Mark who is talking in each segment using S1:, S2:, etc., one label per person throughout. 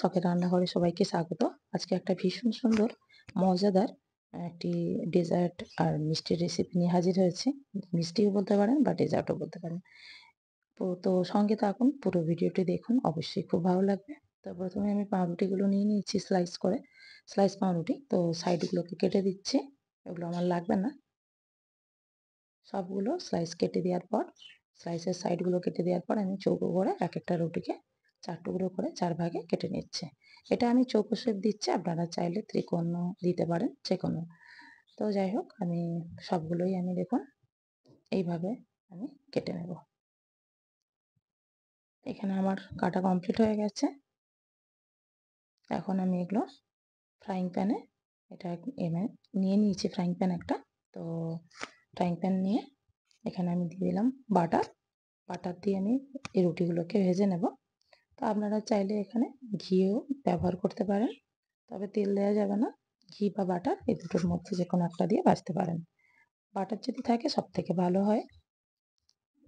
S1: শখের রান্নাঘরে সবাইকে স্বাগত। আজকে একটা ভীষণ সুন্দর মজাদার একটি ডেজার্ট আর মিষ্টির রেসিপি নিয়ে হাজির হয়েছি। মিষ্টিও বলতে পারেন বা ডেজার্টও বলতে পারেন। তো সঙ্গে থাকুন, পুরো ভিডিওটি দেখুন, অবশ্যই খুব ভালো লাগবে। তো প্রথমে আমি পাউরুটিগুলো নিয়ে নিয়েছি স্লাইস করে, স্লাইস পাউরুটি। তো সাইডগুলোকে কেটে দিচ্ছি, এগুলো আমার লাগবে না। সবগুলো স্লাইস কেটে দেওয়ার পর, স্লাইসের সাইডগুলো কেটে দেওয়ার পর আমি চৌকো করে এক একটা রুটিকে 4 টুকরো করে 4 ভাগে কেটে নিচ্ছি। এটা আমি চৌকো শেপ দিচ্ছি, আপনারা চাইলে ত্রিকোণও দিতে পারেন, যেকোনো। তো যাই হোক, আমি সবগুলোই দেখুন এইভাবে আমি কেটে নেব। এখানে আমার কাটা কমপ্লিট হয়ে গেছে। এখন আমি এগুলো ফ্রাইং প্যানে, এটা নিয়ে নিয়েছি ফ্রাইং প্যান একটা। তো ফ্রাইং প্যান নিয়ে এখানে আমি দিয়ে দিলাম বাটার। বাটার দিয়ে আমি এই রুটিগুলোকে ভেজে নেব। তো আপনারা চাইলে এখানে ঘিও ব্যবহার করতে পারেন, তবে তেল দেওয়া যাবে না। ঘি বা বাটার এই দুটোর মধ্যে যে কোনো একটা দিয়ে ভাজতে পারেন। বাটার যদি থাকে সব থেকে ভালো হয়।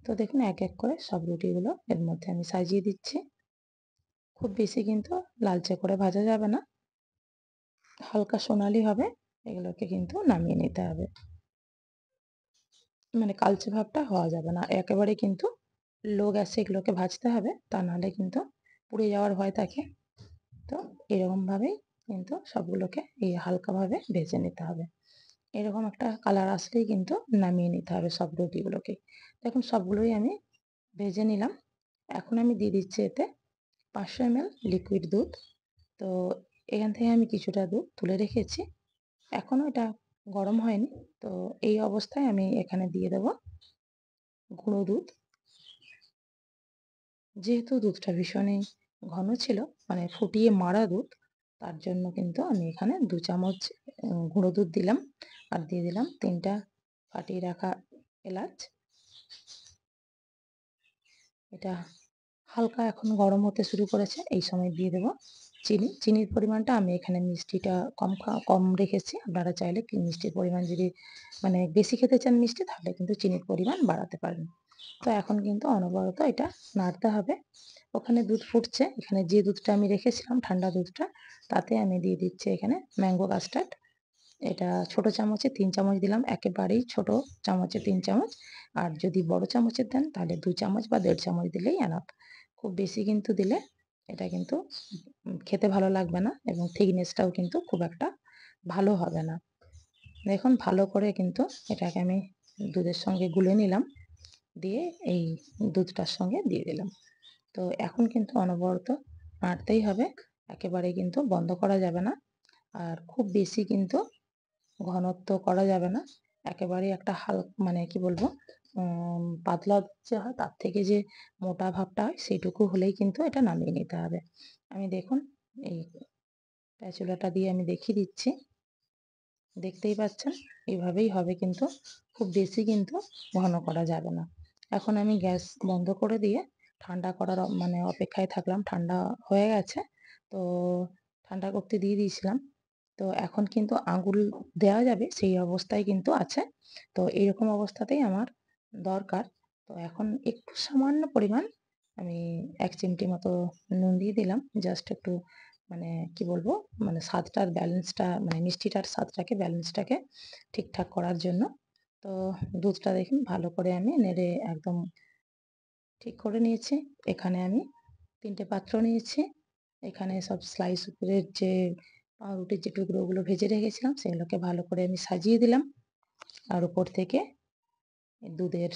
S1: তো দেখুন এক এক করে সব রুটিগুলো এর মধ্যে আমি সাজিয়ে দিচ্ছি। খুব বেশি কিন্তু লালচে করে ভাজা যাবে না, হালকা সোনালি হবে। এগুলোকে কিন্তু নামিয়ে নিতে হবে, মানে কালচে ভাবটা হওয়া যাবে না একেবারে, কিন্তু লো গ্যাসে এগুলোকে ভাজতে হবে, তা নাহলে কিন্তু পুড়ে যাওয়ার ভয় থাকে। তো এরকমভাবেই কিন্তু সবগুলোকে এই হালকাভাবে ভেজে নিতে হবে। এরকম একটা কালার আসলেই কিন্তু নামিয়ে নিতে হবে সব রুটিগুলোকে। দেখুন সবগুলোই আমি ভেজে নিলাম। এখন আমি দিয়ে দিচ্ছি এতে 500 ml লিকুইড দুধ। তো এখান থেকে আমি কিছুটা দুধ তুলে রেখেছি, এখনও এটা গরম হয়নি। তো এই অবস্থায় আমি এখানে দিয়ে দেব গুঁড়ো দুধ। যেহেতু দুধটা ভীষণই ঘন ছিল, মানে ফুটিয়ে মারা দুধ, তার জন্য কিন্তু আমি এখানে 2 চামচ গুঁড়ো দুধ দিলাম। আর দিয়ে দিলাম 3টা ফাটিয়ে রাখা এলাচ। এটা হালকা এখন গরম হতে শুরু করেছে, এই সময় দিয়ে দেব চিনি। চিনির পরিমাণটা আমি এখানে মিষ্টিটা কম রেখেছি। আপনারা চাইলে মিষ্টির পরিমাণ যদি মানে বেশি খেতে চান মিষ্টি, তাহলে কিন্তু চিনির পরিমাণ বাড়াতে পারেন। তো এখন কিন্তু অনবরত এটা নাড়তে হবে। ওখানে দুধ ফুটছে, এখানে যে দুধটা আমি রেখেছিলাম ঠান্ডা দুধটা, তাতে আমি দিয়ে দিচ্ছি এখানে ম্যাঙ্গো কাস্টার্ড। এটা ছোট চামচে 3 চামচ দিলাম, একেবারেই ছোট চামচে 3 চামচ। আর যদি বড় চামচের দেন তাহলে 2 চামচ বা 1.5 চামচ দিলেই এনাফ। খুব বেশি কিন্তু দিলে এটা কিন্তু খেতে ভালো লাগবে না, এবং থিকনেসটাও কিন্তু খুব একটা ভালো হবে না। দেখুন ভালো করে কিন্তু এটাকে আমি দুধের সঙ্গে গুলে নিলাম, দিয়ে এই দুধটার সঙ্গে দিয়ে দিলাম। তো এখন কিন্তু অনবরত নাড়তেই হবে, একেবারে কিন্তু বন্ধ করা যাবে না। আর খুব বেশি কিন্তু ঘনত্ব করা যাবে না, একেবারেই একটা মানে কি বলবো, পাতলা যে হয় তার থেকে যে মোটা ভাবটা হয় সেইটুকু হলেই কিন্তু এটা নামিয়ে নিতে হবে। আমি দেখুন এই স্প্যাচুলাটা দিয়ে আমি দেখিয়ে দিচ্ছি, দেখতেই পাচ্ছেন এইভাবেই হবে, কিন্তু খুব বেশি কিন্তু ঘন করা যাবে না। এখন আমি গ্যাস বন্ধ করে দিয়ে ঠান্ডা করার মানে অপেক্ষায় থাকলাম। ঠান্ডা হয়ে গেছে, তো ঠান্ডা করতে দিয়ে দিয়েছিলাম। তো এখন কিন্তু আঙুল দেওয়া যাবে সেই অবস্থায় কিন্তু আছে। তো এরকম অবস্থাতেই আমার দরকার। তো এখন একটু সামান্য পরিমাণ আমি 1 চিমটি মতো নুন দিয়ে দিলাম, জাস্ট একটু মানে কি বলবো, মানে স্বাদটার ব্যালেন্সটা, মানে মিষ্টিটার স্বাদটাকে ব্যালেন্সটাকে ঠিকঠাক করার জন্য। তো দুধটা দেখুন ভালো করে আমি নেড়ে একদম ঠিক করে নিয়েছি। এখানে আমি 3টে পাত্র নিয়েছি। এখানে সব স্লাইস উপরের যে পাউরুটির যে টুকরোগুলো ভেজে রেখেছিলাম সেগুলোকে ভালো করে আমি সাজিয়ে দিলাম। আর উপর থেকে দুধের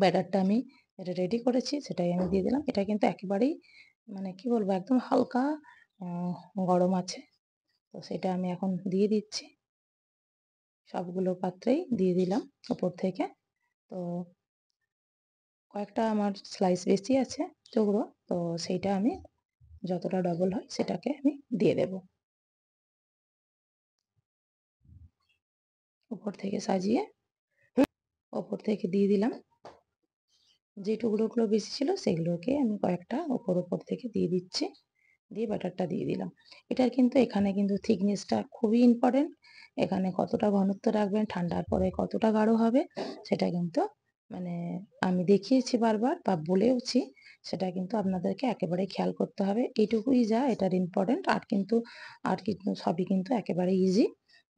S1: ব্যাটারটা আমি যেটা রেডি করেছি সেটাই আমি দিয়ে দিলাম। এটা কিন্তু একেবারেই মানে কি বলবো, একদম হালকা গরম আছে। তো সেটা আমি এখন দিয়ে দিচ্ছি, সবগুলো পাত্রেই দিয়ে দিলাম উপর থেকে। তো কয়েকটা আমার স্লাইস বেশি আছে টুকরো, তো সেইটা আমি যতটা ডবল হয় সেটাকে আমি দিয়ে দেব। উপর থেকে সাজিয়ে ওপর থেকে দিয়ে দিলাম। যে টুকরোগুলো বেশি ছিল সেগুলোকে আমি কয়েকটা ওপর থেকে দিয়ে দিচ্ছি, দিয়ে ব্যাটারটা দিয়ে দিলাম। এটার কিন্তু এখানে কিন্তু থিকনেসটা খুবই ইম্পর্টেন্ট। এখানে কতটা ঘনত্ব রাখবেন, ঠান্ডার পরে কতটা গাঢ় হবে, সেটা কিন্তু মানে আমি দেখিয়েছি বারবার বা বলেওছি সেটা কিন্তু আপনাদেরকে একেবারেই খেয়াল করতে হবে। এইটুকুই যা এটার ইম্পোর্টেন্ট। আর কিন্তু সবই কিন্তু একেবারে ইজি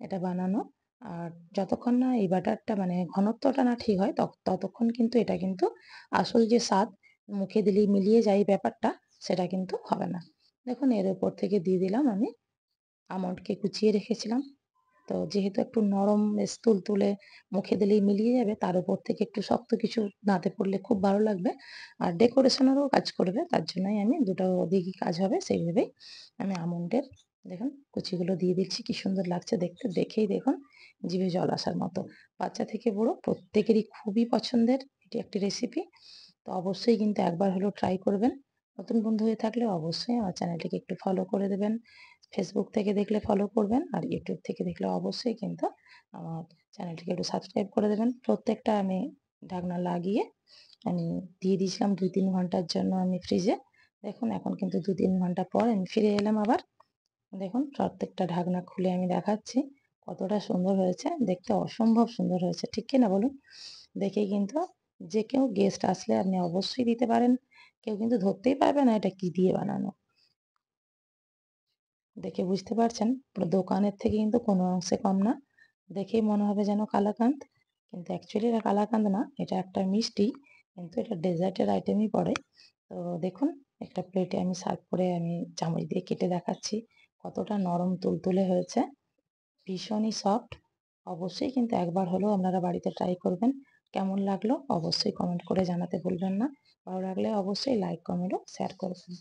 S1: এটা বানানো। আর যতক্ষণ না এই ব্যাটারটা মানে ঘনত্বটা না ঠিক হয় ততক্ষণ কিন্তু এটা কিন্তু আসল যে স্বাদ মুখে দিলেই মিলিয়ে যায় এই ব্যাপারটা সেটা কিন্তু হবে না। দেখুন এর উপর থেকে দিয়ে দিলাম আমি আমন্ডকে কুচিয়ে রেখেছিলাম। তো যেহেতু একটু নরম বেশ তুলতুলে মুখে দিলেই মিলিয়ে যাবে তার উপর থেকে একটু শক্ত কিছু দাঁতে পড়লে খুব ভালো লাগবে। আর ডেকোরেশনেরও কাজ করবে তার জন্যই আমি দুটো দিকই কাজ হবে সেই ভেবেই আমি আমন্ডের দেখুন কুচিগুলো দিয়ে দিচ্ছি। কি সুন্দর লাগছে দেখতে। দেখেই দেখুন জিভে জল আসার মতো। বাচ্চা থেকে বুড়ো প্রত্যেকেরই খুবই পছন্দের এটি একটি রেসিপি। তো অবশ্যই কিন্তু একবার হলেও ট্রাই করবেন। নতুন বন্ধু হয়ে থাকলে অবশ্যই আমার চ্যানেলটিকে একটু ফলো করে দেবেন। ফেসবুক থেকে দেখলে ফলো করবেন আর ইউটিউব থেকে দেখলে অবশ্যই কিন্তু আমার চ্যানেলটিকে একটু সাবস্ক্রাইব করে দেবেন। প্রত্যেকটা আমি ঢাকনা লাগিয়ে আমি দিয়ে দিয়েছিলাম ২-৩ ঘন্টার জন্য আমি ফ্রিজে। দেখুন এখন কিন্তু ২-৩ ঘন্টা পর আমি ফিরে এলাম আবার। দেখুন প্রত্যেকটা ঢাকনা খুলে আমি দেখাচ্ছি কতটা সুন্দর হয়েছে। দেখতে অসম্ভব সুন্দর হয়েছে। ঠিক কি না বলুন? দেখেই কিন্তু যে কেউ গেস্ট আসলে আপনি অবশ্যই দিতে পারেন। কেউ কিন্তু ধরতেই পারবে না এটা কি দিয়ে বানানো। দেখে বুঝতে পারছেন পুরো দোকানের থেকে কিন্তু কোনো অংশে কম না। দেখেই মনে হবে যেন কালাকাঁদ। কিন্তু অ্যাকচুয়ালি এটা কালাকাঁদ না। এটা একটা মিষ্টি। কিন্তু এটা ডেজার্টের আইটেমই পড়ে। তো দেখুন একটা প্লেটে আমি সার্ভ করে আমি চামচ দিয়ে কেটে দেখাচ্ছি। কতটা নরম তুলতুলে হয়েছে। ভীষণই সফট। অবশ্যই কিন্তু একবার হলেও আপনারা বাড়িতে ট্রাই করবেন। কেমন লাগলো অবশ্যই কমেন্ট করে জানাতে ভুলবেন না। ভালো লাগলে অবশ্যই লাইক, কমেন্ট ও শেয়ার করবেন।